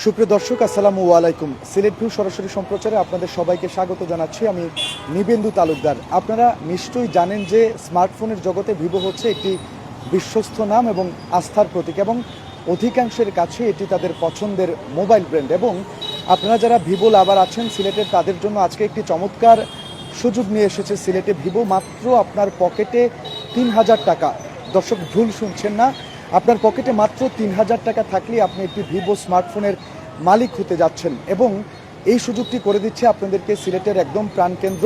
সুপ্রিয় দর্শক, আসসালামু আলাইকুম। সিলেট ভিউ সরাসরি সম্প্রচারে আপনাদের সবাইকে স্বাগত জানাচ্ছি। আমি নিবেন্দু তালুকদার। আপনারা নিশ্চয়ই জানেন যে স্মার্টফোনের জগতে ভিভো হচ্ছে একটি বিশ্বস্ত নাম এবং আস্থার প্রতীক, এবং অধিকাংশের কাছে এটি তাদের পছন্দের মোবাইল ব্র্যান্ড। এবং আপনারা যারা ভিভো লাভার আছেন সিলেটের, তাদের জন্য আজকে একটি চমৎকার সুযোগ নিয়ে এসেছে সিলেটে ভিভো। মাত্র আপনার পকেটে ৩,০০০ টাকা। দর্শক, ভুল শুনছেন না, আপনার পকেটে মাত্র ৩,০০০ টাকা থাকলেই আপনি একটি ভিভো স্মার্টফোনের মালিক হতে যাচ্ছেন। এবং এই সুযোগটি করে দিচ্ছে আপনাদেরকে সিলেটের একদম প্রাণকেন্দ্র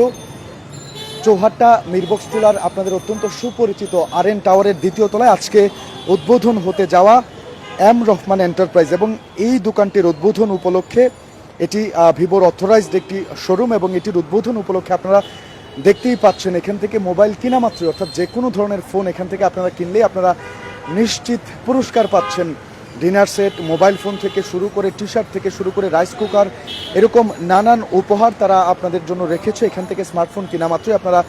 চৌহাট্টা মিরবক্স টোলার আপনাদের অত্যন্ত সুপরিচিত আরএন টাওয়ারের দ্বিতীয় তলায় আজকে উদ্বোধন হতে যাওয়া এম রহমান এন্টারপ্রাইজ। এবং এই দোকানটির উদ্বোধন উপলক্ষে, এটি ভিভোর অথরাইজড একটি শোরুম, এবং এটির উদ্বোধন উপলক্ষে আপনারা দেখতেই পাচ্ছেন এখান থেকে মোবাইল কিনা মাত্রই, অর্থাৎ যে কোনো ধরনের ফোন এখান থেকে আপনারা কিনলেই আপনারা নিশ্চিত পুরস্কার পাচ্ছেন। ডিনার সেট, মোবাইল ফোন থেকে শুরু করে টি শার্ট থেকে শুরু করে রাইস কুকার, এরকম নানান উপহার তারা আপনাদের জন্য রেখেছে। এখান থেকে স্মার্টফোন কিনা মাত্রই আপনারা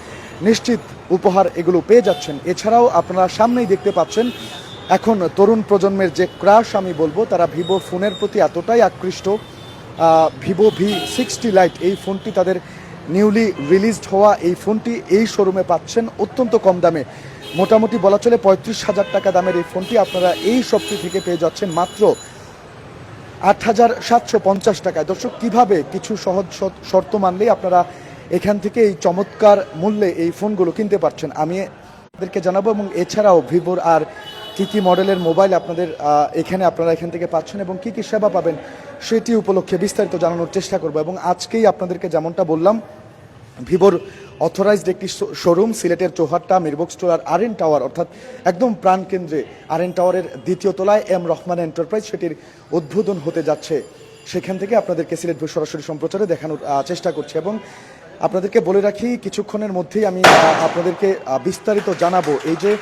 নিশ্চিত উপহার এগুলো পেয়ে যাচ্ছেন। এছাড়াও আপনারা সামনেই দেখতে পাচ্ছেন এখন তরুণ প্রজন্মের যে ক্রাশ আমি বলবো, তারা ভিভো ফোনের প্রতি এতটাই আকৃষ্ট। ভিভো V60 লাইট এই ফোনটি তাদের নিউলি রিলিজড হওয়া এই ফোনটি এই শোরুমে পাচ্ছেন অত্যন্ত কম দামে। মোটামুটি বলা চলে ৩৫,০০০ টাকা দামের এই ফোনটি আপনারা এই শপটি থেকে পেয়ে যাচ্ছেন মাত্র ৮,৭৫০ টাকায়। দর্শক, কিভাবে কিছু সহজ শর্ত মানলেই আপনারা এখান থেকে এই চমৎকার মূল্যে এই ফোনগুলো কিনতে পারছেন আমি আপনাদেরকে জানাবো। এবং এছাড়াও ভিভোর আর কী কী মডেলের মোবাইল আপনাদের আপনারা এখান থেকে পাচ্ছেন এবং কী কী সেবা পাবেন সেটি উপলক্ষে বিস্তারিত জানানোর চেষ্টা করব। এবং আজকেই আপনাদেরকে যেমনটা বললাম, ভিভোর অথরাইজড একটি শোরুম সিলেটের চৌহাট্টা মিরবক্স টোলার আরএন টাওয়ার, অর্থাৎ একদম প্রাণকেন্দ্রে আরএন টাওয়ারের দ্বিতীয় তলায় এম রহমান এন্টারপ্রাইজ, সেটির উদ্বোধন হতে যাচ্ছে। সেখান থেকে আপনাদেরকে সিলেট ভিউ সরাসরি সম্প্রচারে দেখানোর চেষ্টা করছি। এবং আপনাদেরকে বলে রাখি, কিছুক্ষণের মধ্যেই আমি আপনাদেরকে বিস্তারিত জানাবো এই যে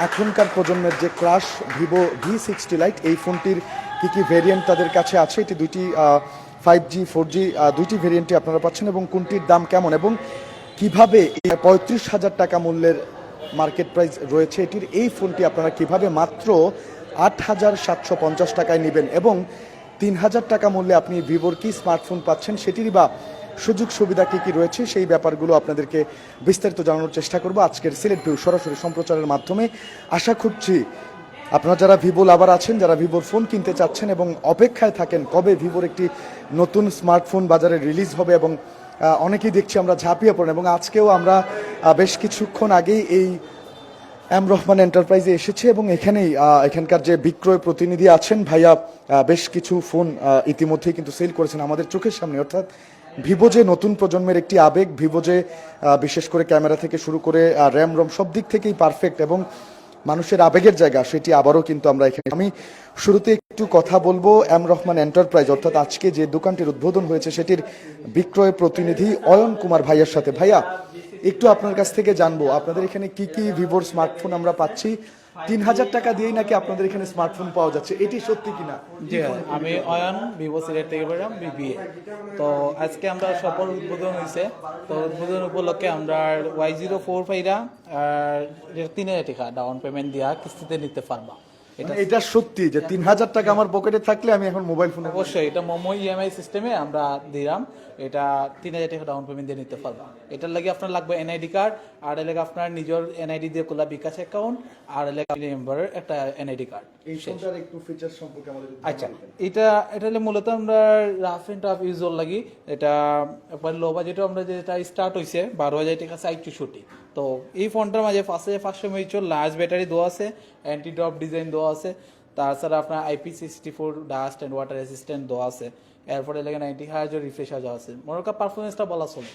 এখনকার প্রজন্মের যে ক্রাশ ভিভো V60 লাইট, এই ফোনটির কী কী ভেরিয়েন্ট তাদের কাছে আছে। এটি দুইটি 5G 4G দুইটি ভেরিয়েন্টই আপনারা পাচ্ছেন, এবং কোনটির দাম কেমন এবং কিভাবে ৩৫,০০০ টাকা মূল্যের মার্কেট প্রাইস রয়েছে এটির এই ফোনটি আপনারা কিভাবে মাত্র ৮,৭৫০ টাকায় নেবেন, এবং ৩,০০০ টাকা মূল্যে আপনি ভিভোর কি স্মার্টফোন পাচ্ছেন সেটিরই বা সুযোগ সুবিধা কী কী রয়েছে, সেই ব্যাপারগুলো আপনাদেরকে বিস্তারিত জানানোর চেষ্টা করব আজকের সিলেট ভিউ সরাসরি সম্প্রচারের মাধ্যমে। আশা করছি আপনারা যারা ভিভো লাভার আছেন, যারা ভিভোর ফোন কিনতে চাচ্ছেন এবং অপেক্ষায় থাকেন কবে ভিভোর একটি নতুন স্মার্টফোন বাজারে রিলিজ হবে, এবং অনেকেই দেখছি আমরা ঝাঁপিয়ে পড়েন। এবং আজকেও আমরা বেশ কিছুক্ষণ আগেই এই এম রহমান এন্টারপ্রাইজে এসেছে, এবং এখানকার যে বিক্রয় প্রতিনিধি আছেন ভাইয়া বেশ কিছু ফোন ইতিমধ্যেই কিন্তু সেল করেছেন আমাদের চোখের সামনে। অর্থাৎ ভিভো যে নতুন প্রজন্মের একটি আবেগ, ভিভো যে বিশেষ করে ক্যামেরা থেকে শুরু করে র্যাম রম সব দিক থেকেই পারফেক্ট এবং মানুষের আবেগের জায়গা, সেটি আবারও কিন্তু আমরা এখানে। আমি শুরুতে একটু কথা বলবো এম রহমান এন্টারপ্রাইজ, অর্থাৎ আজকে যে দোকানটির উদ্বোধন হয়েছে সেটির বিক্রয় প্রতিনিধি অয়ন কুমার ভাইয়ের সাথে। ভাইয়া, একটু আপনার কাছ থেকে জানবো আপনাদের এখানে কি কি ভিভোর স্মার্টফোন আমরা পাচ্ছি। ৩,০০০ টাকা দিয়েই নাকি আপনাদের এখানে স্মার্টফোন পাওয়া যাচ্ছে, এটি সত্যি কিনা? জি, আমি অয়ন, ভিভো সিলেট থেকে বললাম বিবিএ। তো আজকে আমরা সফল উদ্বোধন হয়েছে। তো উদ্বোধন উপলক্ষে আমরা Y04 আর ৩,০০০ টাকা ডাউন পেমেন্ট দিয়া কিস্তিতে নিতে পারবা। এটা সত্যি যে ৩,০০০ টাকা আমার পকেটে থাকলে আমি এখন মোবাইল ফোন? অবশ্যই, এটা মোমো ইএমআই সিস্টেমে আমরা দিলাম। এটা ৩,০০০ টাকা ডাউন পেমেন্ট দিয়ে নিতে পারবা। এটার লাগে আপনার লাগবে এনআইডি কার্ড, আর লাগে আপনার নিজের এনআইডি দিয়ে খোলা বিকাশ অ্যাকাউন্ট, আর লাগে মেম্বারের একটা এনআইডি কার্ড। এই ফোনটার একটু ফিচার সম্পর্কে আমাদের আচ্ছা, এটা হলে মূলত আমরা রাফ এন্ড টাফ ইউজর লাগি। এটা একবার লো বাজেটও আমরা যেটা স্টার্ট হয়েছে ১২,০০০ টাকা ৬৪। তো এই ফোনটার মাঝে ৫,৫০০ mAh লার্জ ব্যাটারি দেওয়া আছে, অ্যান্টি ড্রপ ডিজাইন দেওয়া আছে, তাছাড়া আপনার IP64 dust and water resistant দেওয়া আছে। এরপরে লাগে 90 Hz রিফ্রেশ দেওয়া আছে। মোটামুটি পারফরমেন্সটা বলা চলে।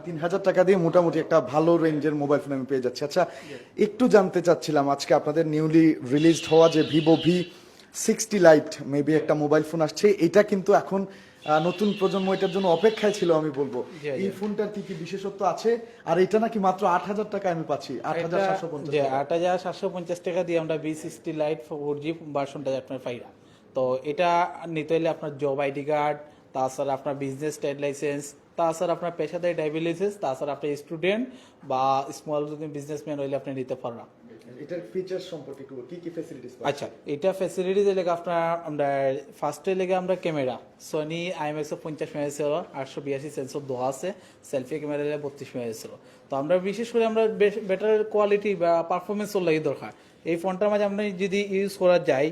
৩,০০০ টাকা দিয়ে মোটামুটি একটা ভালো রেঞ্জের মোবাইল ফোন আমি পেয়ে যাচ্ছি। আচ্ছা, একটু জানতে চাচ্ছিলাম আজকে আপনাদের নিউলি রিলিজড হওয়া যে ভিভো V60 লাইট মেবি একটা মোবাইল ফোন আসছে, এটা কিন্তু এখন নতুন প্রজন্ম এটার জন্য অপেক্ষায় ছিল আমি বলবো। এই ফোনটার কি কি বিশেষত্ব আছে, আর এটা নাকি মাত্র ৮,০০০ টাকা আমি পাচ্ছি? ৮,৭৫০ টাকা দিয়ে আমরা V60 লাইট 4G ভার্সনটা আপনার পাইরা। তো এটা নিতে হলে আপনার জব আইডি কার্ড, তাছাড়া আপনার বিজনেস ট্রেড লাইসেন্স, তাছাড়া আপনার পেশাদারি ড্রাইভিং লাইসেন্স, তাছাড়া আপনার স্টুডেন্ট বা স্মল যদি বিজনেসম্যান হইলে আপনি নিতে পারবেন। এটার ফিচার সম্পর্কে একটু কি কি ফ্যাসিলিটিস আচ্ছা, এটা ফ্যাসিলিটিস লেগে আপনার আমরা ফার্স্টে লেগে আমরা camera Sony IMX 50 megapixel 882 sensor দেওয়া আছে, সেলফি ক্যামেরা 32 মেগাপিক্সেল। তো আমরা বিশেষ করে আমরা বেটার কোয়ালিটি বা পারফরমেন্স লাগে দরকার এই ফোনটার মাঝে আপনি যদি ইউজ করা যায়,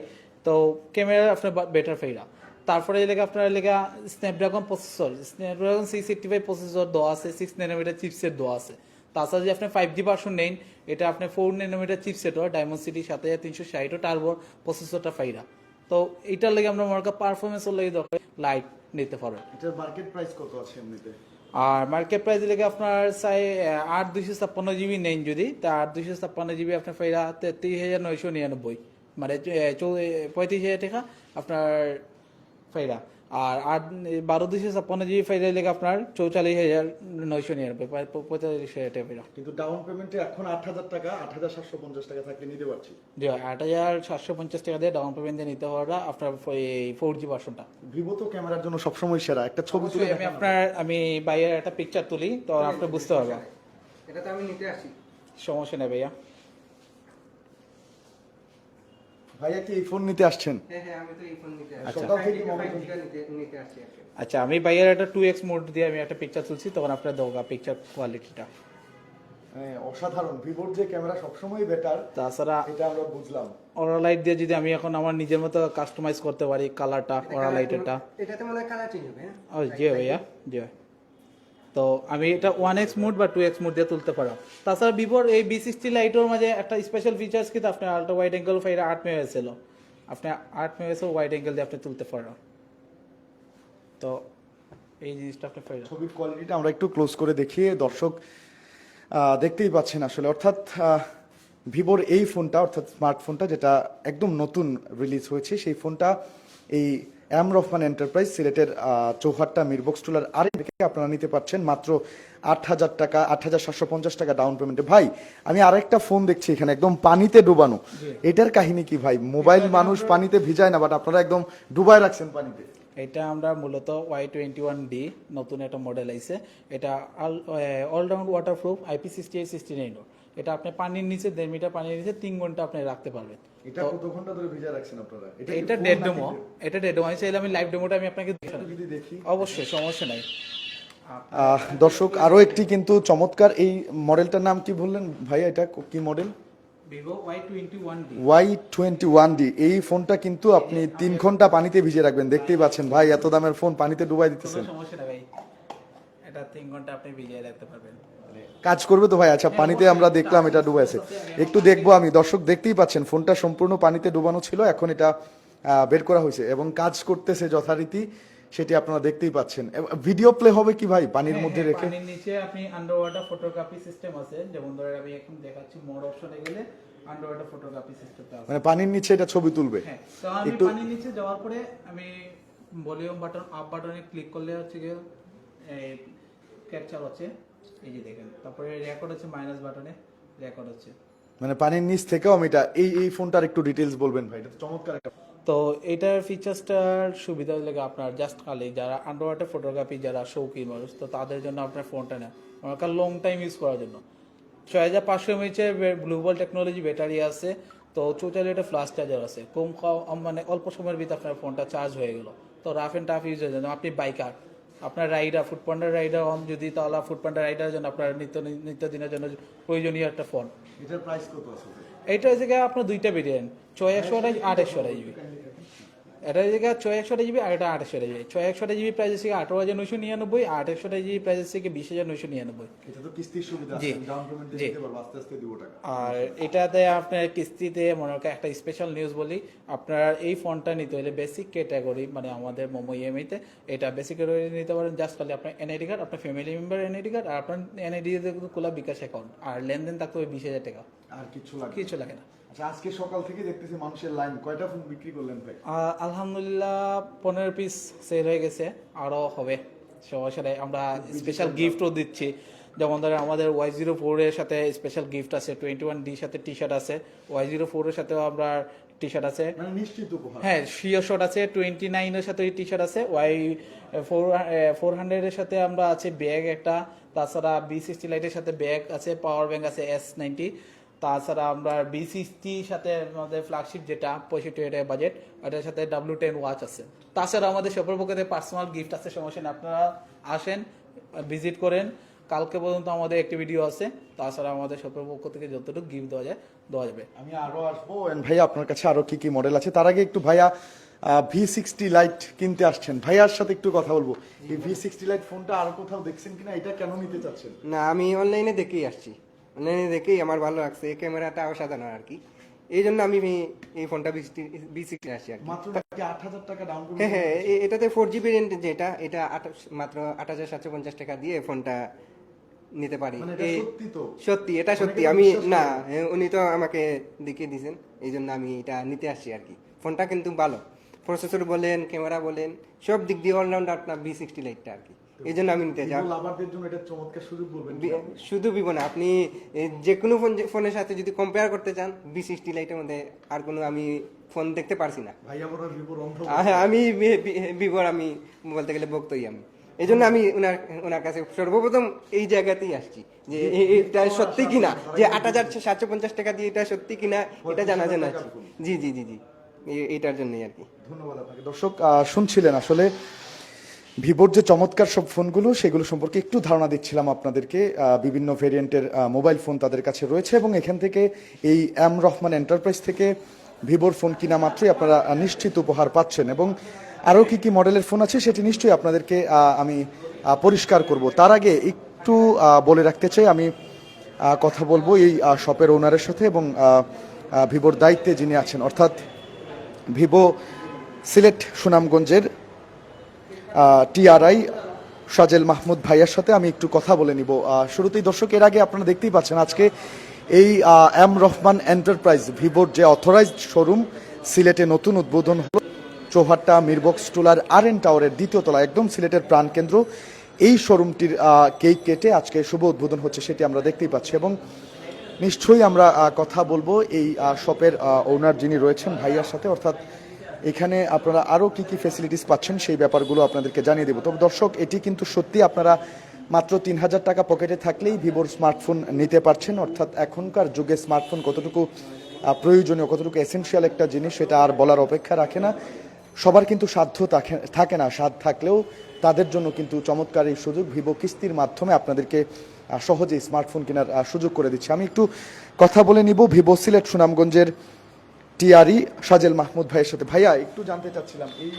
তো ক্যামেরা আপনার বেটার ফাইরা। তারপরে লেগে আপনার লেগে স্ন্যাপড্রাগন 685 প্রসেসর দেওয়া আছে, 6 ন্যানোমিটার চিপসেট দেওয়া আছে। তাছাড়া যদি আপনি 5G ভার্সন নেন, এটা আপনি 4 ন্যানোমিটার চিপসেট হয়, ডায়মন্ড সিটি 7360 টার্বো প্রসেসরটা ফাইরা। তো এটার লাগে আমরা মনে করি পারফরমেন্স লাগে দরকার লাইট নিতে পারবেন। এটার মার্কেট প্রাইস কত আছে এমনিতে? আর মার্কেট প্রাইস লেগে আপনার 8 256 জিবি নেন যদি, তা 8 256 জিবি আপনার ফাইরা 33,999, মানে 35,000 টাকা আপনার ফাইরা। আর 12 256 জিবি ফাইরা লেগে আপনার 44,999, 45,000 টাকা ফাইরা। কিন্তু ডাউন পেমেন্টে এখন 8,000 টাকা, 8,750 টাকা থাকলে নিতে পারছি। জি, 8,750 টাকা দিয়ে ডাউন পেমেন্ট দিয়ে নিতে পারবা আপনার 4G ভার্সনটা। ভিভো তো ক্যামেরার জন্য সবসময় সেরা। একটা ছবি তুলে আমি বাইরের একটা পিকচার তুলি, তো আপনি বুঝতে পারবা। এটা তো আমি নিতে আসি। সমস্যা নেই ভাইয়া। ভাইয়া কি এই ফোন নিতে আসছেন? হ্যাঁ হ্যাঁ, আমি তো এই ফোন নিতে আসি। আচ্ছা। সকাল থেকে নিতে আসি আর কি। আচ্ছা, আমি বাইরের একটা 2x মোড দিয়ে আমি একটা পিকচার তুলছি, তখন আপনার দোকা পিকচার কোয়ালিটিটা হ্যাঁ, অসাধারণ। ভিভোর যে ক্যামেরা সবসময় বেটার, তাছাড়া এটা আমরা বুঝলাম। অরা লাইট দিয়ে যদি আমি এখন আমার নিজের মতো কাস্টমাইজ করতে পারি কালারটা, অরা লাইটেরটা। এটাতে মনে হয় কালার চেঞ্জ হবে, হ্যাঁ? ও জি ভাইয়া, জি। তো আমি এটা 1x মোড বা 2x মোড দিয়ে তুলতে পারো। তাছাড়া ভিভোর এই B60 লাইটের মাঝে একটা স্পেশাল ফিচার্স কিন্তু আপনি আল্ট্রা ওয়াইড অ্যাঙ্গেল ফাইরা 8 মেগাপিক্সেল, আপনি 8 মেগাপিক্সেল ওয়াইড অ্যাঙ্গেল দিয়ে আপনি তুলতে পারো। তো এই জিনিসটা আপনি ফাইরা ছবির কোয়ালিটিটা আমরা একটু ক্লোজ করে দেখিয়ে দর্শক দেখতেই পাচ্ছেন আসলে। অর্থাৎ ভিভোর এই ফোনটা, অর্থাৎ স্মার্টফোনটা যেটা একদম নতুন রিলিজ হয়েছে, সেই ফোনটা এই এম রহমান এন্টারপ্রাইজ সিলেটের চৌহাট্টা মিরবক্স টুলার থেকে আপনারা নিতে পারছেন মাত্র 8,000 টাকা, 8,750 টাকা ডাউন পেমেন্টে। ভাই, আমি আরেকটা ফোন দেখছি এখানে একদম পানিতে ডুবানো। এটার কাহিনী কি ভাই? মোবাইল মানুষ পানিতে ভিজায় না, বাট আপনারা একদম ডুবায় রাখছেন পানিতে। এটা আমরা মূলত Y21D নতুন একটা মডেল আইছে। এটা অলরাউন্ড ওয়াটারপ্রুফ IP6869। এটা আপনি পানির নিচে 1.5 মিটার পানির নিচে 3 ঘন্টা আপনি রাখতে পারবেন। এটা কত ঘন্টা ধরে ভিজা রাখছেন আপনারা? এটা ডেড ডেমো, এটা ডেড ডেমো। আমি চাইলে আমি লাইভ ডেমোটা আমি আপনাকে যদি দেখি। অবশ্যই, সমস্যা নাই। দর্শক, আরো একটি কিন্তু চমৎকার এই মডেলটার নাম কি বললেন ভাইয়া? এটা কি মডেল? Vivo Y21D। Y21D। এই ফোনটা কিন্তু আপনি 3 ঘন্টা পানিতে ভিজে রাখবেন। দেখতেই পাচ্ছেন ভাই, এত দামের ফোন পানিতে ডুবাই দিতেছেন। কোনো সমস্যা নাই ভাই, এটা 3 ঘন্টা আপনি ভিজিয়ে রাখতে পারবেন। কাজ করবে তো ভাই? আচ্ছা, পানিতে আমরা দেখলাম এটা ডুবে আছে, একটু দেখবো আমি। দর্শক দেখতেই পাচ্ছেন ফোনটা সম্পূর্ণ পানিতে ডুবানো ছিল, এখন এটা বের করা হয়েছে এবং কাজ করতেছে যথারীতি, সেটি আপনারা দেখতেই পাচ্ছেন। ভিডিও প্লে হবে কি ভাই পানির মধ্যে রেখে? পানির নিচে আপনি আন্ডার ওয়াটার ফটোগ্রাফি সিস্টেম আছে, যেমন ধরে আমি এখন দেখাচ্ছি মোড অপশনে গেলে আন্ডার ওয়াটার ফটোগ্রাফি সিস্টেমটা আছে। মানে পানির নিচে এটা ছবি তুলবে। হ্যাঁ, তো আমি পানির নিচে যাওয়ার পরে আমি ভলিউম বাটন আপ বাটনে ক্লিক করলে হচ্ছে গিয়ে ক্যাপচার হচ্ছে, এই যে দেখেন। তারপরে রেকর্ড হচ্ছে মাইনাস বাটনে রেকর্ড হচ্ছে। মানে পানির নিচ থেকেও আমি এটা এই ফোনটার একটু ডিটেইলস বলবেন ভাই? এটা তো চমৎকার একটা। তো এটার ফিচার্সটার সুবিধা লাগে আপনার জাস্ট খালি যারা আন্ডার ওয়াটার ফটোগ্রাফি যারা শৌখিন মানুষ, তো তাদের জন্য আপনার ফোনটা নেয় আমার লং টাইম ইউজ করার জন্য। 6500 mAh গ্লোবাল টেকনোলজি ব্যাটারি আছে, তো 44 এটা ফ্লাশ চার্জার আছে। মানে অল্প সময়ের ভিতরে আপনার ফোনটা চার্জ হয়ে গেল। তো রাফ অ্যান্ড টাফ ইউজের জন্য, আপনি বাইকার, আপনার রাইডার, ফুডপান্ডার রাইডার হন যদি, তাহলে ফুডপান্ডার রাইডারের জন্য আপনার নিত্য দিনের জন্য প্রয়োজনীয় একটা ফোন। এটার প্রাইস কত আছে? এইটা হচ্ছে গিয়ে আপনার দুইটা ভেরিয়েন্ট, 6128 828 জিবি। এটা হচ্ছে গিয়ে 6128 জিবি আর এটা 828 জিবি। 6128 জিবি প্রাইস হচ্ছে 18,999, 828 জিবি প্রাইস হচ্ছে 20,999। এটা তো কিস্তির সুবিধা আছে, ডাউন পেমেন্ট দিতে পারবো, আস্তে আস্তে দিব টাকা। আর এটাতে আপনার কিস্তিতে মনে করেন একটা স্পেশাল নিউজ বলি, আপনার এই ফোনটা নিতে হলে বেসিক ক্যাটাগরি, মানে আমাদের মোমো ইএমআইতে এটা বেসিক ক্যাটাগরি নিতে পারেন। জাস্ট খালি আপনার এনআইডি কার্ড, আপনার ফ্যামিলি মেম্বার এনআইডি কার্ড, আর আপনার এনআইডি খোলা বিকাশ অ্যাকাউন্ট, আর লেনদেন থাকতে হবে 20,000 টাকা। আর কিছু লাগে? কিছু লাগে না। আচ্ছা, আজকে সকাল থেকে দেখতেছি মানুষের লাইন। কয়টা ফোন বিক্রি করলেন ভাই? আলহামদুলিল্লাহ 15 পিস সেল হয়ে গেছে, আরও হবে। সবার সাথে আমরা স্পেশাল গিফটও দিচ্ছি, যেমন ধরেন আমাদের Y04 এর সাথে স্পেশাল গিফট আছে, 21D সাথে টি শার্ট আছে, Y04 এর সাথেও আমরা টি শার্ট আছে, মানে নিশ্চিত উপহার। হ্যাঁ শিও শট আছে, 29 এর সাথে টি শার্ট আছে, Y400 এর সাথে আমরা আছে ব্যাগ একটা, তাছাড়া B60 লাইটের সাথে ব্যাগ আছে, পাওয়ার ব্যাংক আছে S90, তাছাড়া আমরা B60 সাথে আমাদের ফ্ল্যাগশিপ যেটা 65,000 টাকা বাজেট, ওটার সাথে W10 ওয়াচ আছে। তাছাড়া আমাদের শপের পক্ষে পার্সোনাল গিফট আছে, সমস্যা নেই, আপনারা আসেন, ভিজিট করেন। কালকে পর্যন্ত আমাদের একটি ভিডিও আছে। তাছাড়া আমাদের শপের পক্ষ থেকে যতটুকু গিফট দেওয়া যাবে। আমি আরো আসবো ভাইয়া, আপনার কাছে আরো কি কি মডেল আছে। তার আগে একটু ভাইয়া V60 লাইট কিনতে আসছেন, ভাইয়ার সাথে একটু কথা বলবো। এই V60 লাইট ফোনটা আর কোথাও দেখছেন কিনা, এটা কেন নিতে চাচ্ছেন? না, আমি অনলাইনে দেখেই আসছি, অনলাইনে দেখেই আমার ভালো লাগছে, ক্যামেরাটা অসাধারণ আর কি। এই জন্য আমি এই ফোনটা B60 আসছি আর কি। মাত্র কি 8,000 টাকা ডাউন পেমেন্ট? হ্যাঁ হ্যাঁ, এটাতে 4G ভেরিয়েন্ট যেটা, এটা মাত্র 8,750 টাকা দিয়ে ফোনটা নিতে পারি। মানে এটা সত্যি তো? সত্যি, এটা সত্যি। অনেকে আমি বিশ্বাস করে না, না। উনি তো আমাকে দেখিয়ে দিয়েছেন, এই জন্য আমি এটা নিতে আসছি আর কি। ফোনটা কিন্তু ভালো, প্রসেসর বলেন, ক্যামেরা বলেন, সব দিক দিয়ে অলরাউন্ডার আপনার B60 লাইটটা আর কি। এই জন্য আমি নিতে চাই। ভিভো লাভারদের জন্য এটা চমৎকার সুযোগ বলবেন কি? শুধু ভিভো না, আপনি যে কোনো ফোনের সাথে যদি কম্পেয়ার করতে চান, B60 লাইটের মধ্যে আর কোনো আমি ফোন দেখতে পারছি না। ভাইয়া বড় ভিভোর অন্ধ। হ্যাঁ, আমি ভিভোর আমি বলতে গেলে ভক্তই আমি। এই জন্য আমি ওনার কাছে সর্বপ্রথম এই জায়গাতেই আসছি, যে এটা সত্যি কিনা, যে 8,750 টাকা দিয়ে এটা সত্যি কিনা এটা জানা জানা। জি জি জি জি, এটার জন্যই আর কি। ধন্যবাদ আপনাকে। দর্শক শুনছিলেন আসলে ভিভোর যে চমৎকার সব ফোনগুলো, সেগুলো সম্পর্কে একটু ধারণা দিচ্ছিলাম আপনাদেরকে। বিভিন্ন ভেরিয়েন্টের মোবাইল ফোন তাদের কাছে রয়েছে, এবং এখান থেকে এই এম রহমান এন্টারপ্রাইজ থেকে ভিভোর ফোন কিনা মাত্রই আপনারা নিশ্চিত উপহার পাচ্ছেন। এবং আরও কি কি মডেলের ফোন আছে সেটি নিশ্চয়ই আপনাদেরকে আমি পরিষ্কার করব। তার আগে একটু বলে রাখতে চাই, আমি কথা বলবো এই শপের ওনারের সাথে, এবং ভিভোর দায়িত্বে যিনি আছেন, অর্থাৎ ভিভো সিলেট সুনামগঞ্জের TRI সাজেল মাহমুদ ভাইয়ার সাথে আমি একটু কথা বলে নিব। শুরুতেই দর্শক, এর আগে আপনারা দেখতেই পাচ্ছেন আজকে এই এম রহমান এন্টারপ্রাইজ ভিভোর যে অথরাইজড শোরুম সিলেটে নতুন উদ্বোধন হলো। চৌহাট্টা মিরবক্স টুলার RN টাওয়ারের দ্বিতীয় তলা, একদম সিলেটের প্রাণকেন্দ্র। এই শোরুমটির কেক কেটে আজকে শুভ উদ্বোধন হচ্ছে, সেটি আমরা দেখতেই পাচ্ছি। এবং নিশ্চয়ই আমরা কথা বলবো এই শপের ওনার যিনি রয়েছেন ভাইয়ার সাথে, অর্থাৎ এখানে আপনারা আরও কি কি ফ্যাসিলিটিস পাচ্ছেন সেই ব্যাপারগুলো আপনাদেরকে জানিয়ে দেবো। তবে দর্শক, এটি কিন্তু সত্যি আপনারা মাত্র 3,000 টাকা পকেটে থাকলেই ভিভোর স্মার্টফোন নিতে পারছেন। অর্থাৎ এখনকার যুগে স্মার্টফোন কতটুকু প্রয়োজনীয়, কতটুকু এসেনশিয়াল একটা জিনিস, সেটা আর বলার অপেক্ষা রাখে না। সবার কিন্তু সাধ্য থাকে না, স্বাদ থাকলেও তাদের জন্য কিন্তু চমৎকার এই সুযোগ ভিভো কিস্তির মাধ্যমে আপনাদেরকে সহজেই স্মার্টফোন কেনার সুযোগ করে দিচ্ছে। আমি একটু কথা বলে নিব ভিভো সিলেট সুনামগঞ্জের TRI সাজেল মাহমুদ ভাইয়ের সাথে। ভাইয়া, একটু জানতে চাচ্ছিলাম এই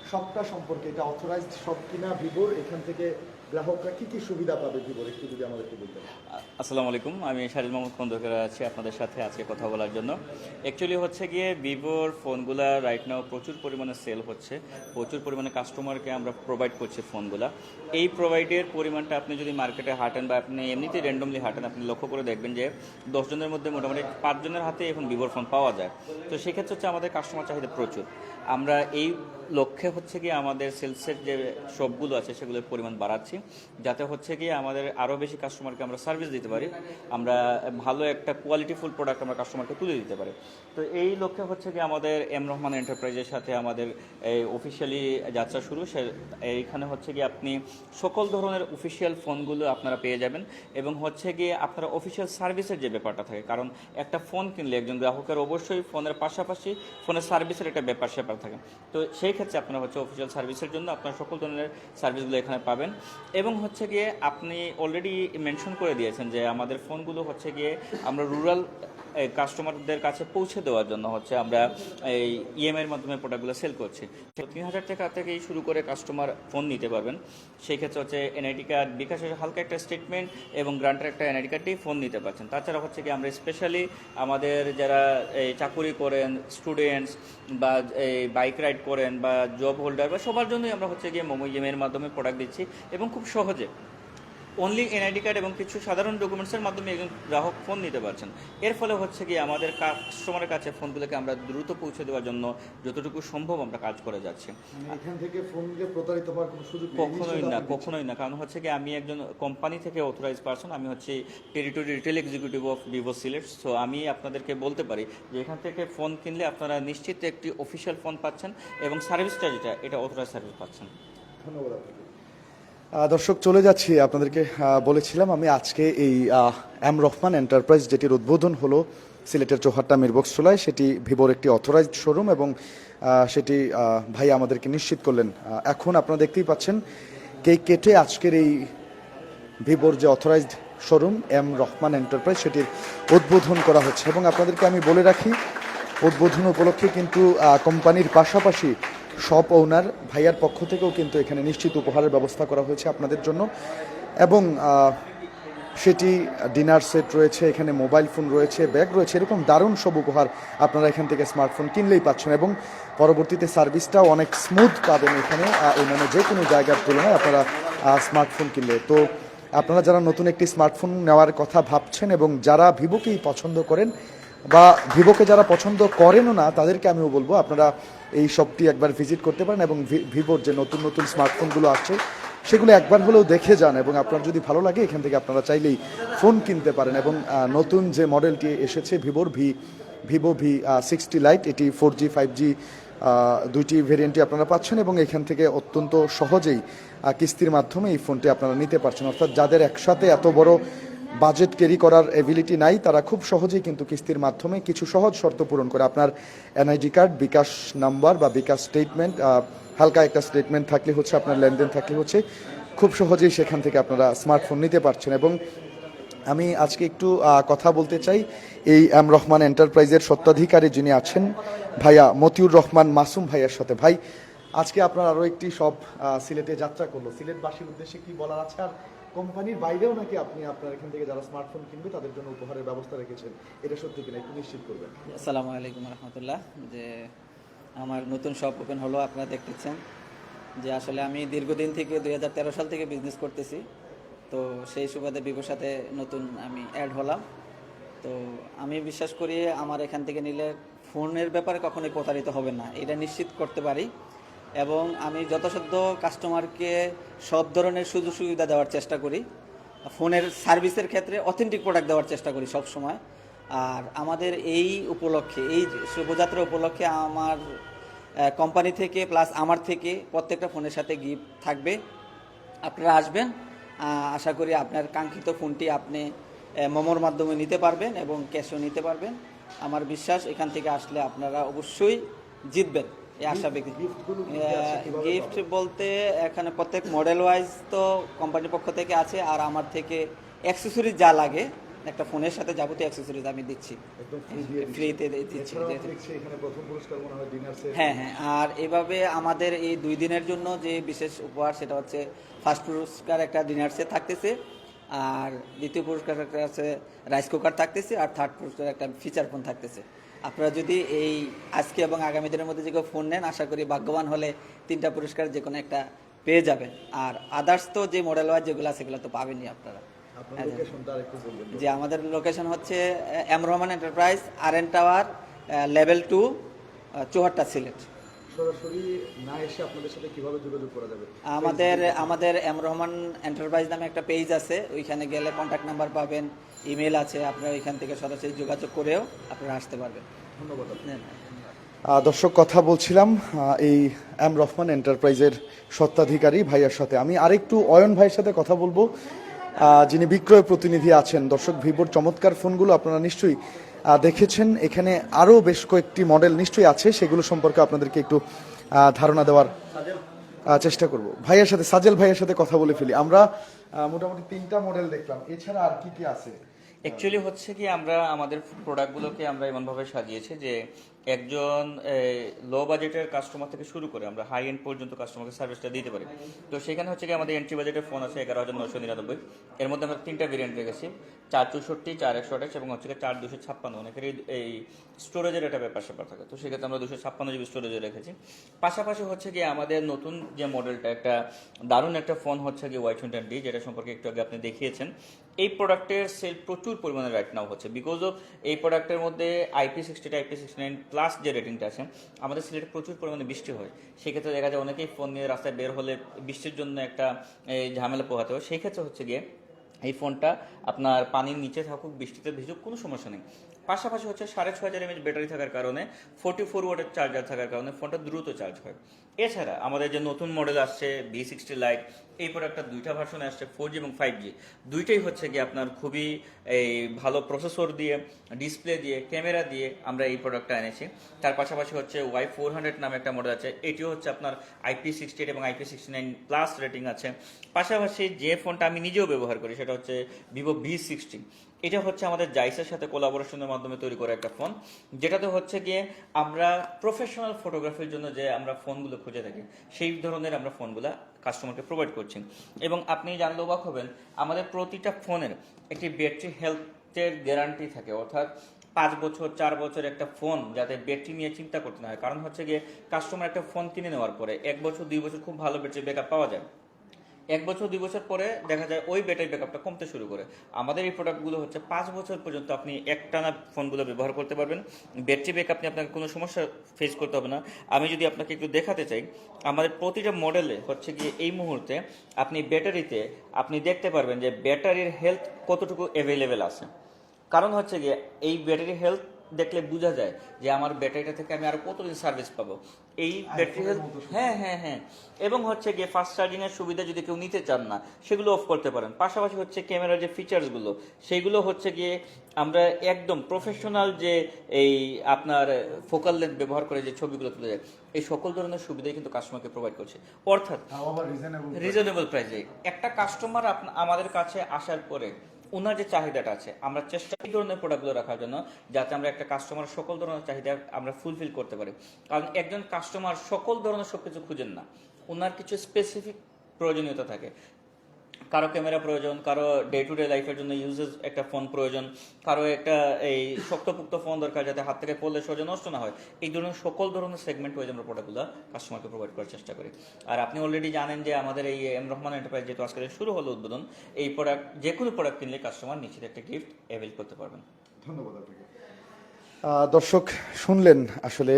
শপটা সম্পর্কে, এটা অথরাইজড শপ কিনা ভিভোর, এখান থেকে গ্রাহকরা কি কি সুবিধা পাবে ভিভোর, একটু যদি আমাদেরকে বলতেন। আসসালামু আলাইকুম, আমি শারিল মোহাম্মদ খন্দকার আছি আপনাদের সাথে আজকে কথা বলার জন্য। অ্যাকচুয়ালি হচ্ছে গিয়ে ভিভোর ফোনগুলা রাইট নাও প্রচুর পরিমাণে সেল হচ্ছে, প্রচুর পরিমাণে কাস্টমারকে আমরা প্রোভাইড করছি ফোনগুলা। এই প্রোভাইডের পরিমাণটা আপনি যদি মার্কেটে হাঁটেন বা আপনি এমনিতে র্যান্ডমলি হাঁটেন, আপনি লক্ষ্য করে দেখবেন যে 10 জনের মধ্যে মোটামুটি 5 জনের হাতে এখন ভিভোর ফোন পাওয়া যায়। তো সেক্ষেত্রে হচ্ছে আমাদের কাস্টমার চাহিদা প্রচুর। আমরা এই লক্ষ্যে হচ্ছে গিয়ে আমাদের সেলসের যে শপগুলো আছে সেগুলোর পরিমাণ বাড়াচ্ছি, যাতে হচ্ছে গিয়ে আমাদের আরও বেশি কাস্টমারকে আমরা সার্ভিস দিতে পারি, আমরা ভালো একটা কোয়ালিটিফুল প্রোডাক্ট আমরা কাস্টমারকে তুলে দিতে পারি। তো এই লক্ষ্যে হচ্ছে গিয়ে আমাদের এম রহমান এন্টারপ্রাইজের সাথে আমাদের এই অফিসিয়ালি যাত্রা শুরু। এইখানে হচ্ছে গিয়ে আপনি সকল ধরনের অফিসিয়াল ফোনগুলো আপনারা পেয়ে যাবেন, এবং হচ্ছে গিয়ে আপনারা অফিসিয়াল সার্ভিসের যে ব্যাপারটা থাকে, কারণ একটা ফোন কিনলে একজন গ্রাহকের অবশ্যই ফোনের পাশাপাশি ফোনের সার্ভিসের একটা ব্যাপার স্যাপার থাকে। তো সেই ক্ষেত্রে আপনারা হচ্ছে অফিসিয়াল সার্ভিসের জন্য আপনারা সকল ধরনের সার্ভিসগুলো এখানে পাবেন। এবং হচ্ছে গিয়ে আপনি অলরেডি মেনশন করে দিয়েছেন যে আমাদের ফোনগুলো হচ্ছে গিয়ে আমরা রুরাল কাস্টমারদের কাছে পৌঁছে দেওয়ার জন্য হচ্ছে আমরা এই EMI এর মাধ্যমে প্রোডাক্টগুলো সেল করছি। 3,000 টাকা থেকেই শুরু করে কাস্টমার ফোন নিতে পারবেন। সেই ক্ষেত্রে হচ্ছে NID কার্ড, বিকাশের হালকা একটা স্টেটমেন্ট এবং গ্রান্টের একটা NID কার্ড দিয়ে ফোন নিতে পারছেন। তাছাড়া হচ্ছে কি আমরা স্পেশালি আমাদের যারা এই চাকুরি করেন, স্টুডেন্টস বা এই বাইক রাইড করেন বা জব হোল্ডার বা সবার জন্যই আমরা হচ্ছে গিয়ে মোমো EMI এর মাধ্যমে প্রোডাক্ট দিচ্ছি, এবং খুব সহজে অনলি NID কার্ড এবং কিছু সাধারণ ডকুমেন্টসের মাধ্যমে একজন গ্রাহক ফোন নিতে পারছেন। এর ফলে হচ্ছে কি আমাদের কাস্টমারের কাছে ফোনগুলোকে আমরা দ্রুত পৌঁছে দেওয়ার জন্য যতটুকু সম্ভব আমরা কাজ করে যাচ্ছি। এখান থেকে ফোন দিয়ে প্রতারিত হওয়ার কোনো সুযোগ নেই? কখনোই না। কারণ হচ্ছে কি আমি একজন কোম্পানি থেকে অথরাইজ পারসন, আমি হচ্ছে territory retail executive of Vivo Sylhet. So আমি আপনাদেরকে বলতে পারি যে এখান থেকে ফোন কিনলে আপনারা নিশ্চিত একটি অফিসিয়াল ফোন পাচ্ছেন, এবং সার্ভিসটা যেটা এটা অথরাইজ সার্ভিস পাচ্ছেন। ধন্যবাদ আপনাকে। দর্শক চলে যাচ্ছি, আপনাদেরকে বলেছিলাম আমি আজকে এই এম রহমান এন্টারপ্রাইজ যেটির উদ্বোধন হলো সিলেটের চৌহাট্টা মিরবক্সটলায়, সেটি ভিভোর একটি অথরাইজড শোরুম এবং সেটি ভাই আমাদেরকে নিশ্চিত করলেন। এখন আপনারা দেখতেই পাচ্ছেন কেক কেটে আজকের এই ভিভোর যে authorised showroom M Rahman enterprise সেটির উদ্বোধন করা হচ্ছে। এবং আপনাদেরকে আমি বলে রাখি, উদ্বোধন উপলক্ষে কিন্তু কোম্পানির পাশাপাশি শপ ওনার ভাইয়ার পক্ষ থেকেও কিন্তু এখানে নিশ্চিত উপহারের ব্যবস্থা করা হয়েছে আপনাদের জন্য। এবং সেটি ডিনার সেট রয়েছে, এখানে মোবাইল ফোন রয়েছে, ব্যাগ রয়েছে, এরকম দারুণ সব উপহার আপনারা এখান থেকে স্মার্টফোন কিনলেই পাচ্ছেন। এবং পরবর্তীতে সার্ভিসটাও অনেক স্মুথ পাবেন এখানে অন্যান্য যে কোনো জায়গার তুলনায় আপনারা স্মার্টফোন কিনলে। তো আপনারা যারা নতুন একটি স্মার্টফোন নেওয়ার কথা ভাবছেন এবং যারা ভিভোকেই পছন্দ করেন বা ভিভোকে যারা পছন্দ করেনও না, তাদেরকে আমিও বলবো আপনারা এই শপটি একবার ভিজিট করতে পারেন এবং ভিভোর যে নতুন নতুন স্মার্টফোনগুলো আসছে সেগুলো একবার হলেও দেখে যান। এবং আপনার যদি ভালো লাগে এখান থেকে আপনারা চাইলেই ফোন কিনতে পারেন। এবং নতুন যে মডেলটি এসেছে ভিভো V60 লাইট, এটি 4G 5G দুইটি ভেরিয়েন্টই আপনারা পাচ্ছেন এবং এখান থেকে অত্যন্ত সহজেই কিস্তির মাধ্যমে এই ফোনটি আপনারা নিতে পারছেন। অর্থাৎ যাদের একসাথে এত বড় বাজেট ক্যারি করার এবিলিটি নাই, তারা খুব সহজেই কিন্তু কিস্তির মাধ্যমে কিছু সহজ শর্ত পূরণ করে আপনার এনআইডি কার্ড, বিকাশ নাম্বার বা বিকাশ স্টেটমেন্ট, হালকা একটা স্টেটমেন্ট থাকলে হচ্ছে, আপনার লেনদেন থাকলে হচ্ছে, খুব সহজেই সেখান থেকে আপনারা স্মার্টফোন নিতে পারছেন। এবং আমি আজকে একটু কথা বলতে চাই এই এম রহমান এন্টারপ্রাইজের স্বত্বাধিকারী যিনি আছেন ভাইয়া মতিউর রহমান মাসুম ভাইয়ের সাথে। ভাই, আজকে আপনার আরও একটি সব সিলেটে যাত্রা করলো, সিলেটবাসীর উদ্দেশ্যে কি বলার আছে? আর কোম্পানির বাইরেও নাকি আপনি আপনার এখান থেকে যারা স্মার্টফোন কিনবে তাদের জন্য উপহারের ব্যবস্থা রেখেছেন, এটা সত্যি কিনা একটু নিশ্চিত করবেন। আসসালামু আলাইকুম রহমতুল্লাহ। যে আমার নতুন শপ ওপেন হলো, আপনারা দেখতেছেন যে আসলে আমি দীর্ঘদিন থেকে 2013 সাল থেকে বিজনেস করতেছি। তো সেই সুবাদে ভিভোর সাথে নতুন আমি অ্যাড হলাম। তো আমি বিশ্বাস করি আমার এখান থেকে নিলে ফোনের ব্যাপারে কখনোই প্রতারিত হবে না, এটা নিশ্চিত করতে পারি। এবং আমি যথাসাধ্য কাস্টমারকে সব ধরনের সুযোগ সুবিধা দেওয়ার চেষ্টা করি। ফোনের সার্ভিসের ক্ষেত্রে অথেন্টিক প্রোডাক্ট দেওয়ার চেষ্টা করি সব সময়। আর আমাদের এই উপলক্ষে, এই শুভযাত্রা উপলক্ষে আমার কোম্পানি থেকে প্লাস আমার থেকে প্রত্যেকটা ফোনের সাথে গিফট থাকবে। আপনারা আসবেন, আশা করি আপনার কাঙ্ক্ষিত ফোনটি আপনি মোমোর মাধ্যমে নিতে পারবেন এবং ক্যাশও নিতে পারবেন। আমার বিশ্বাস এখান থেকে আসলে আপনারা অবশ্যই জিতবেন এই আশা ব্যক্তি। গিফট বলতে এখানে প্রত্যেক মডেল ওয়াইজ তো কোম্পানির পক্ষ থেকে আছে, আর আমার থেকে অ্যাক্সেসরিজ যা লাগে একটা ফোনের সাথে যাবতীয় অ্যাক্সেসরিজ আমি দিচ্ছি, ফ্রিতে দিচ্ছি। হ্যাঁ হ্যাঁ, আর এভাবে আমাদের এই 2 দিনের জন্য যে বিশেষ উপহার সেটা হচ্ছে ফার্স্ট পুরস্কার একটা ডিনার সেট থাকতেছে, আর দ্বিতীয় পুরস্কার একটা আছে রাইস কুকার থাকতেছে, আর থার্ড পুরস্কার একটা ফিচার ফোন থাকতেছে। আপনারা যদি এই আজকে এবং আগামী দিনের মধ্যে যে কেউ ফোন নেন, আশা করি ভাগ্যবান হলে 3টা পুরস্কার যে কোনো একটা পেয়ে যাবেন। আর আদার্স তো যে মডেল ওয়াইজ যেগুলো আছে সেগুলো তো পাবেনই আপনারা। যে আমাদের লোকেশন হচ্ছে M Rahman enterprise, RN tower, level 2, Chowhatta, Sylhet. সরাসরি না এসে আপনাদের সাথে কিভাবে যোগাযোগ করা যাবে? আমাদের এম রহমান এন্টারপ্রাইজ নামে একটা পেজ আছে, ওইখানে গেলে কন্ট্যাক্ট নাম্বার পাবেন, ইমেল আছে, আপনারা ওইখান থেকে সরাসরি যোগাযোগ করেও আপনারা আসতে পারবেন। ধন্যবাদ। দর্শক, কথা বলছিলাম এই এম রহমান এন্টারপ্রাইজের স্বত্বাধিকারী ভাইয়ার সাথে। আমি আরেকটু অয়ন ভাইয়ের সাথে কথা বলবো, যিনি বিক্রয় প্রতিনিধি আছেন। দর্শক, ভিভোর চমৎকার ফোনগুলো আপনারা নিশ্চয়ই দেখেছেন, এখানে আরও বেশ কয়েকটি মডেল নিশ্চয়ই আছে, সেগুলো সম্পর্কে আপনাদেরকে একটু ধারণা দেওয়ার চেষ্টা করব। ভাইয়ের সাথে, সাজেল ভাইয়ের সাথে কথা বলে ফেলি। আমরা মোটামুটি 3টা মডেল দেখলাম, এছাড়া আর কি কি আছে? অ্যাকচুয়ালি হচ্ছে কি, আমরা আমাদের প্রোডাক্টগুলোকে আমরা এমনভাবে সাজিয়েছি যে একজন লো বাজেটের কাস্টমার থেকে শুরু করে আমরা হাই এন্ড পর্যন্ত কাস্টমারকে সার্ভিসটা দিতে পারি। তো সেখানে হচ্ছে কি আমাদের এন্ট্রি বাজেটের ফোন আছে 11,999। এর মধ্যে আমরা 3টা ভেরিয়েন্ট রেখেছি, 464, 4128 এবং হচ্ছে 4256। অনেকের এই স্টোরেজের একটা ব্যাপার স্যাপার থাকে, তো সেক্ষেত্রে আমরা 256 জিবি স্টোরেজে রেখেছি। পাশাপাশি হচ্ছে কি আমাদের নতুন যে মডেলটা, একটা দারুণ একটা ফোন হচ্ছে কি Y20D, যেটা সম্পর্কে একটু আগে আপনি দেখিয়েছেন। এই প্রোডাক্টের সেল প্রচুর পরিমাণে রাইট নাও হচ্ছে, বিকজ অফ এই প্রোডাক্টের মধ্যে IP60, IP69 প্লাস যে রেটিংটা আছে। আমাদের সিলেটে প্রচুর পরিমাণে বৃষ্টি হয়, সেক্ষেত্রে দেখা যায় অনেকেই ফোন নিয়ে রাস্তায় বের হলে বৃষ্টির জন্য একটা ঝামেলা পোহাতে হয়। সেই ক্ষেত্রে হচ্ছে গিয়ে এই ফোনটা আপনার পানির নিচে থাকুক, বৃষ্টিতে ভিজুক, কোনো সমস্যা নেই। পাশাপাশি হচ্ছে 6500 mAh ব্যাটারি থাকার কারণে 44 ওয়াটের চার্জার থাকার কারণে ফোনটা দ্রুত চার্জ হয়। এছাড়া আমাদের যে নতুন মডেল আসছে V60 Lite, এই প্রোডাক্টটা দুইটা ভার্সনে আসছে, 4G এবং 5G, দুইটাই হচ্ছে কি আপনার খুবই এই ভালো প্রসেসর দিয়ে, ডিসপ্লে দিয়ে, ক্যামেরা দিয়ে আমরা এই প্রোডাক্টটা এনেছি। তার পাশাপাশি হচ্ছে Y400 নামে একটা মডেল আছে, এটিও হচ্ছে আপনার IP68 এবং IP69 প্লাস রেটিং আছে। পাশাপাশি যে ফোনটা আমি নিজেও ব্যবহার করি সেটা হচ্ছে Vivo V60। এটা হচ্ছে আমাদের জাইসের সাথে কোলাবোরেশনের মাধ্যমে তৈরি করা একটা ফোন, যেটাতে হচ্ছে গিয়ে আমরা প্রফেশনাল ফটোগ্রাফির জন্য যে আমরা ফোনগুলো খুঁজে থাকি সেই ধরনের আমরা ফোনগুলো কাস্টমারকে প্রোভাইড করছি। এবং আপনি জানলে অবাক হবেন, আমাদের প্রতিটা ফোনের একটি ব্যাটারি হেলথের গ্যারান্টি থাকে, অর্থাৎ 5 বছর 4 বছর একটা ফোন যাতে ব্যাটারি নিয়ে চিন্তা করতে না হয়। কারণ হচ্ছে গিয়ে কাস্টমার একটা ফোন কিনে নেওয়ার পরে 1 বছর 2 বছর খুব ভালো ব্যাটারি ব্যাকআপ পাওয়া যায়, 1 বছর 2 বছর পরে দেখা যায় ওই ব্যাটারি ব্যাকআপটা কমতে শুরু করে। আমাদের এই প্রোডাক্টগুলো হচ্ছে 5 বছর পর্যন্ত আপনি একটানা ফোনগুলো ব্যবহার করতে পারবেন, ব্যাটারি ব্যাকআপ নিয়ে আপনাকে কোনো সমস্যা ফেস করতে হবে না। আমি যদি আপনাকে একটু দেখাতে চাই, আমাদের প্রতিটা মডেলে হচ্ছে গিয়ে এই মুহূর্তে আপনি ব্যাটারিতে আপনি দেখতে পারবেন যে ব্যাটারির হেলথ কতটুকু অ্যাভেলেবেল আছে। কারণ হচ্ছে গিয়ে এই ব্যাটারি হেলথ দেখলে বোঝা যায় যে আমার ব্যাটারিটা থেকে আমি আরো কতদিন সার্ভিস পাবো। এই ব্যাটারি হেলথ, হ্যাঁ, এবং হচ্ছে গিয়ে ফাস্ট চার্জিং এর সুবিধা যদি কেউ নিতে চান না সেগুলো অফ করতে পারেন। পাশাপাশি হচ্ছে ক্যামেরার যে ফিচার্সগুলো সেইগুলো হচ্ছে গিয়ে আমরা একদম প্রফেশনাল যে এই আপনার ফোকাল লেন্থ ব্যবহার করে যে ছবিগুলো তুলে যায়, এই সকল ধরনের সুবিধাই কিন্তু কাস্টমারকে প্রোভাইড করছে, অর্থাৎ রিজনেবল প্রাইসে। একটা কাস্টমার আমাদের কাছে আসার পরে ওনার যে চাহিদাটা আছে, আমরা চেষ্টা এই ধরনের প্রোডাক্টগুলো রাখার জন্য যাতে আমরা একটা কাস্টমার সকল ধরনের চাহিদা আমরা ফুলফিল করতে পারি। কারণ একজন কাস্টমার সকল ধরনের সবকিছু খুঁজেন না, ওনার কিছু স্পেসিফিক প্রয়োজনীয়তা থাকে। কারো ক্যামেরা প্রয়োজন, কারো ডে টু ডে লাইফের জন্য ইউজেস একটা ফোন প্রয়োজন, কারো একটা এই শক্তপুক্ত ফোন দরকার যাতে হাত থেকে পড়লে সহজে নষ্ট না হয়। এই ধরনের সকল ধরনের সেগমেন্ট ওয়াইজ আমরা প্রোডাক্টগুলো কাস্টমারকে প্রোভাইড করার চেষ্টা করি। আর আপনি অলরেডি জানেন যে আমাদের এই এম রহমান এন্টারপ্রাইজ যেহেতু আজকে শুরু হলো উদ্বোধন, এই প্রোডাক্ট যে কোনো প্রোডাক্ট কিনলে কাস্টমার নিশ্চিত একটা গিফট অ্যাভেল করতে পারবেন। ধন্যবাদ আপনাকে। দর্শক শুনলেন আসলে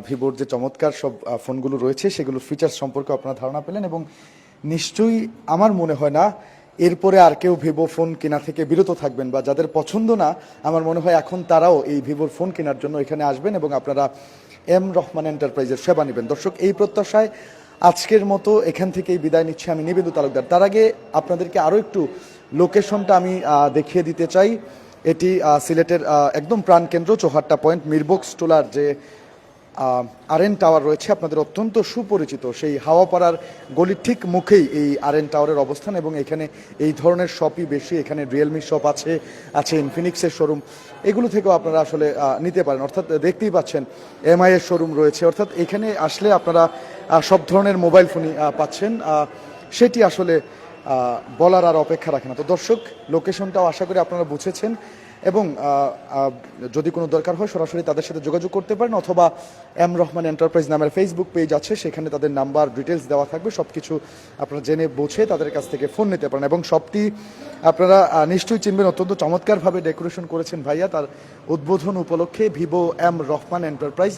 ভিভোর যে চমৎকার সব ফোনগুলো রয়েছে সেগুলোর ফিচার্স সম্পর্কে আপনারা ধারণা পেলেন, এবং নিশ্চয়ই আমার মনে হয় না এরপরে আর কেউ ভিভো ফোন কেনা থেকে বিরত থাকবেন, বা যাদের পছন্দ না আমার মনে হয় এখন তারাও এই ভিভোর ফোন কেনার জন্য এখানে আসবেন এবং আপনারা এম রহমান এন্টারপ্রাইজের সেবা নেবেন। দর্শক, এই প্রত্যাশায় আজকের মতো এখান থেকেই বিদায় নিচ্ছি আমি নিবেন্দু তালুকদার। তার আগে আপনাদেরকে আরও একটু লোকেশনটা আমি দেখিয়ে দিতে চাই। এটি সিলেটের একদম প্রাণকেন্দ্র চৌহাট্টা পয়েন্ট মিরবক্স টোলার যে আরএন টাওয়ার রয়েছে আপনাদের অত্যন্ত সুপরিচিত, সেই হাওয়াপাড়ার গলির ঠিক মুখেই এই আরএন টাওয়ারের অবস্থান, এবং এখানে এই ধরনের শপই বেশি। এখানে রিয়েলমি শপ আছে ইনফিনিক্সের শোরুম, এগুলো থেকেও আপনারা আসলে নিতে পারেন। অর্থাৎ দেখতেই পাচ্ছেন এমআই এর শোরুম রয়েছে। অর্থাৎ এখানে আসলে আপনারা সব ধরনের মোবাইল ফোনই পাচ্ছেন, সেটি আসলে বলার আর অপেক্ষা রাখে না। তো দর্শক, লোকেশনটাও আশা করি আপনারা বুঝেছেন, এবং যদি কোনো দরকার হয় সরাসরি তাদের সাথে যোগাযোগ করতে পারেন, অথবা এম রহমান এন্টারপ্রাইজ নামের ফেসবুক পেজ আছে, সেখানে তাদের নাম্বার ডিটেলস দেওয়া থাকবে। সব কিছু আপনারা জেনে বুঝে তাদের কাছ থেকে ফোন নিতে পারেন। এবং সবটি আপনারা নিশ্চয়ই চিনবেন, অত্যন্ত চমৎকারভাবে ডেকোরেশন করেছেন ভাইয়া। তার উদ্বোধন উপলক্ষে ভিভো এম রহমান এন্টারপ্রাইজ,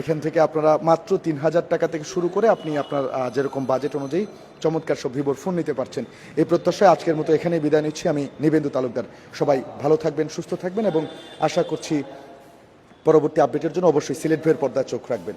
এখান থেকে আপনারা মাত্র 3000 টাকা থেকে শুরু করে আপনি আপনার যেরকম বাজেট অনুযায়ী চমৎকার সব ভিভোর ফোন নিতে পারছেন। এই প্রত্যাশায় আজকের মতো এখানেই বিদায় নিচ্ছি আমি নিবেন্দু তালুকদার। সবাই ভালো থাকবেন, সুস্থ থাকবেন, এবং আশা করছি পরবর্তী আপডেটের জন্য অবশ্যই সিলেট ভিউয়ের পর্দায় চোখ রাখবেন।